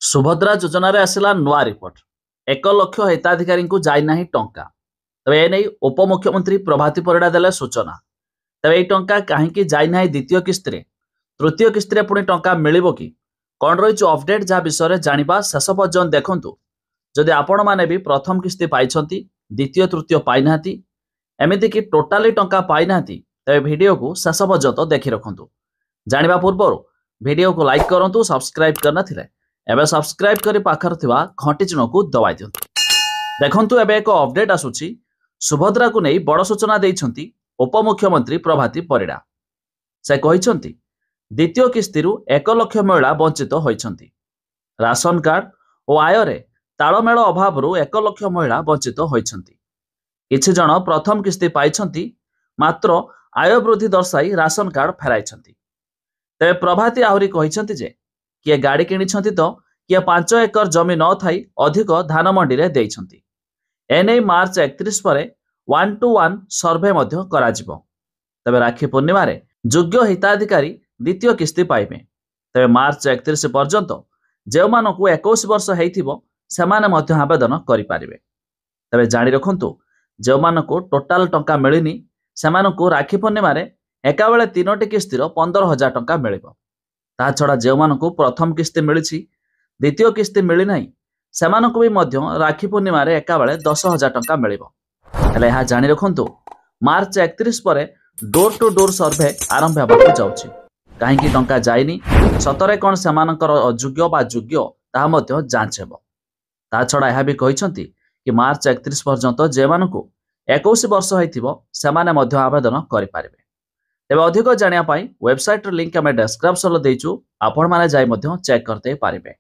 सुभद्रा योजन आसला नुआ रिपोर्ट 1 लाख हिताधिकारी को जाइना टंका। तबे एने उपमुख्यमंत्री प्रभाती परिड़ा देले सूचना। तबे यह टंका कहीं जाइना द्वितीय किस्त तृतीय किस्त पुणी टंका मिलिबो कि कौन रही अपडेट जहाँ विषय जानिबा शेष पर्यंत देखंतु। जदि आपण माने भी प्रथम किस्ती पाइछंती द्वितीय तृतीय पाइना एमिति कि टोटाली टंका पाइना तबे वीडियो को शेष पर्यंत देखि रखंतु। जानिबा पूर्व वीडियो को लाइक करंतु, सब्सक्राइब करना थिले एबे सब्सक्राइब करी पाखर थिबा घंटी चिन्ह को दबाई दियंतु। देखंतु एबे एक अपडेट आसुची। सुभद्रा को नहीं बड़ सूचना देइछंती उपमुख्यमंत्री प्रभाती परिड़ा। से कहिछंती द्वितीय किस्तीरु 1 लाख महिला वंचित होइछंती। राशन कार्ड और आयरे तालमेल अभाव 1 लाख महिला वंचित होइछंती। किछि जण प्रथम किस्ती पाइछंती मात्र आय वृद्धि दर्शाई राशन कार्ड फेराइछंती। तेरे प्रभाती आहुरी कहिछंती जे किए गाड़ी किनिछंती तो किए 5 एकर जमी न थाई अधिक धान मंडी रे देइछंती। एने मार्च 31 पर 1-to-1 सर्वे मध्य कराजिबो। तबे राखी पूर्णिमा रे योग्य हिताधिकारी द्वितीय किस्ती पाइबे। तबे मार्च 31 पर्यंत जे मानको 21 वर्ष हेइथिबो सेमाने मध्य आवेदन करि पारिबे। तबे जानि रखंतु जे मानको टोटाल टंका मिलिनी सेमानको राखी पूर्णिमा रे एका बेले 3टी किस्तीर 15,000 टंका मिलिबो। ता छड़ा जे मानको प्रथम किस्ती मिलिछि द्वितीय किस्ती मिली नाही सेमानको भी मध्य राखी पूर्णिमा रे एका बेले 10,000 टंका मिलिबो। हेले यह जानि रखंतु मार्च 31 पर डोर टू डोर सर्वे आरंभ हेबाकु जाउछि। काहेकि टंका जाइनी सतरे कोन सेमानकर अयोग्य बा योग्य ता मध्य जांच हेबो। ता छड़ा यह भी कहिसंती कि मार्च 31 पर्यंत जे मानको 21 वर्ष हेइथिबो सेमाने मध्य आवेदन करि पारिबे। तेबे अधिक जानिया पाई वेबसाइट लिंक आमे डिस्क्रिप्शन रे देइछु, आपण माने जाई मध्य चेक करते पारिबे।